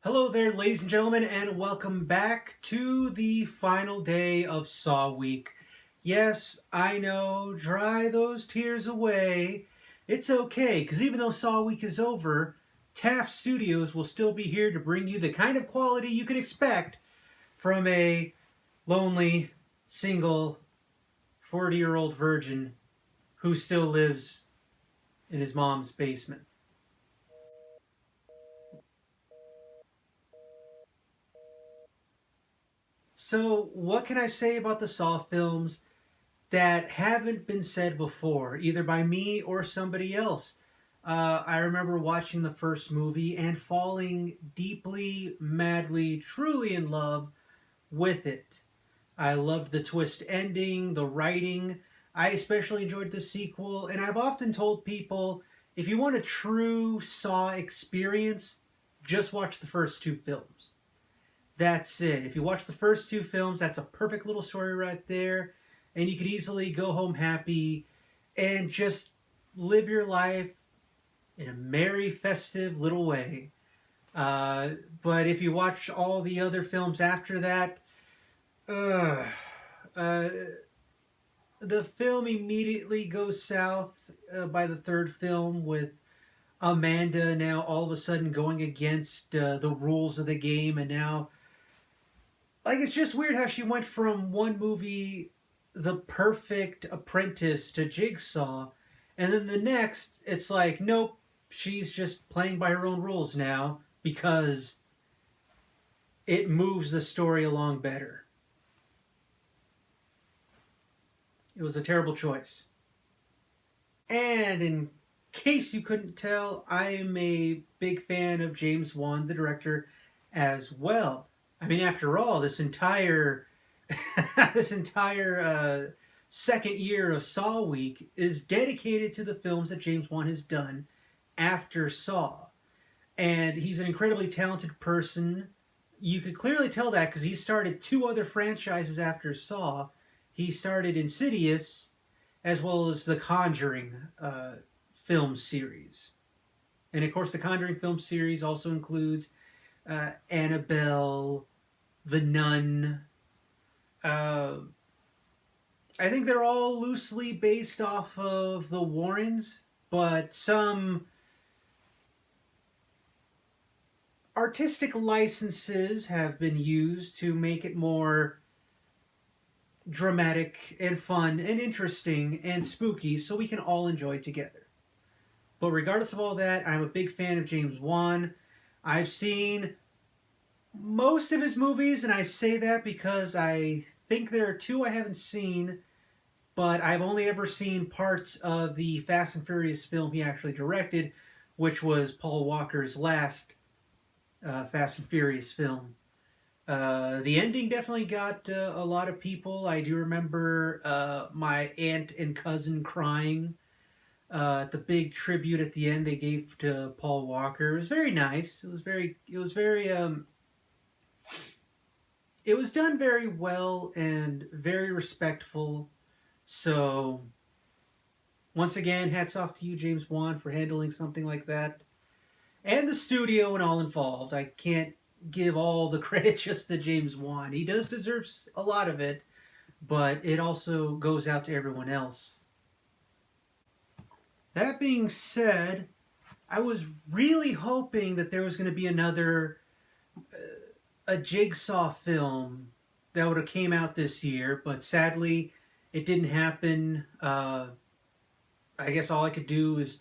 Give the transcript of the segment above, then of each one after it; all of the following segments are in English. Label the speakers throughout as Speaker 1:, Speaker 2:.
Speaker 1: Hello there, ladies and gentlemen, and welcome back to the final day of Saw Week. Yes, I know, dry those tears away. It's okay, because even though Saw Week is over, TAFF Studios will still be here to bring you the kind of quality you can expect from a lonely, single, 40-year-old virgin who still lives in his mom's basement. So, what can I say about the Saw films that haven't been said before, either by me or somebody else? I remember watching the first movie and falling deeply, madly, truly in love with it. I loved the twist ending, the writing. I especially enjoyed the sequel, and I've often told people if you want a true Saw experience, just watch the first two films. That's it. If you watch the first two films, that's a perfect little story right there. And you could easily go home happy and just live your life in a merry, festive little way. But if you watch all the other films after that, uh, uh, the film immediately goes south by the third film with Amanda now all of a sudden going against the rules of the game, and now it's just weird how she went from one movie, The Perfect Apprentice, to Jigsaw, and then the next, it's like, nope, she's just playing by her own rules now because it moves the story along better. It was a terrible choice. And in case you couldn't tell, I am a big fan of James Wan, the director, as well. I mean, after all, this entire this entire second year of Saw Week is dedicated to the films that James Wan has done after Saw. And he's an incredibly talented person. You could clearly tell that because he started two other franchises after Saw. He started Insidious as well as the Conjuring film series. And of course, the Conjuring film series also includes Annabelle, The Nun. Uh, I think they're all loosely based off of the Warrens, but some artistic licenses have been used to make it more dramatic and fun and interesting and spooky so we can all enjoy it together. But regardless of all that, I'm a big fan of James Wan. I've seen most of his movies, and I say that because I think there are two I haven't seen, but I've only ever seen parts of the Fast and Furious film he actually directed, which was Paul Walker's last Fast and Furious film. The ending definitely got a lot of people. I do remember my aunt and cousin crying at the big tribute at the end they gave to Paul Walker. It was very nice. It was done very well and very respectful. So, once again, hats off to you, James Wan, for handling something like that. And the studio and all involved. I can't give all the credit just to James Wan. He does deserve a lot of it, but it also goes out to everyone else. That being said, I was really hoping that there was going to be another a Jigsaw film that would have came out this year, but sadly, it didn't happen. I guess all I could do is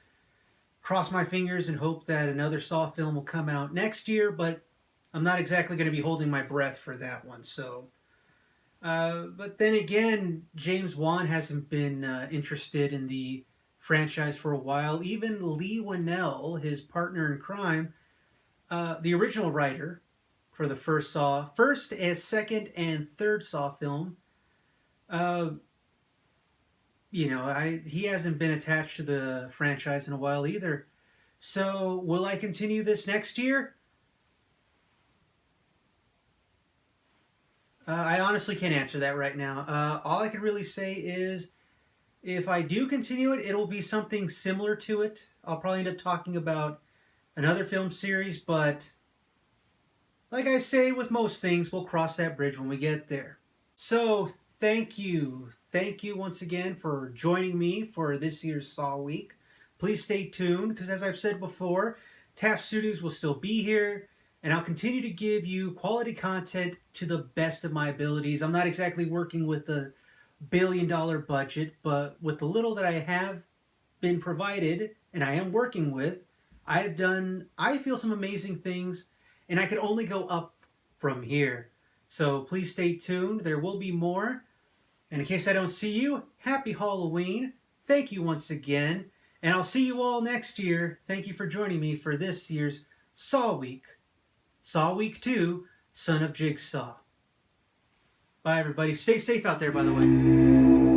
Speaker 1: cross my fingers and hope that another Saw film will come out next year, but I'm not exactly going to be holding my breath for that one. So, but then again, James Wan hasn't been interested in the franchise for a while. Even Lee Winnell, his partner in crime, the original writer for the first and second and third Saw film, uh, he hasn't been attached to the franchise in a while either. So, will I continue this next year? I honestly can't answer that right now. All I can really say is if I do continue it, it'll be something similar to it. I'll probably end up talking about another film series, but like I say with most things, we'll cross that bridge when we get there. So, thank you. Thank you once again for joining me for this year's Saw Week. Please stay tuned because, as I've said before, TAFF Studios will still be here and I'll continue to give you quality content to the best of my abilities. I'm not exactly working with a billion-dollar budget, but with the little that I have been provided and I am working with, I have done, I feel, some amazing things, and I can only go up from here. So please stay tuned. There will be more. And in case I don't see you, happy Halloween. Thank you once again. And I'll see you all next year. Thank you for joining me for this year's Saw Week. Saw Week 2, Son of Jigsaw. Bye, everybody. Stay safe out there, by the way.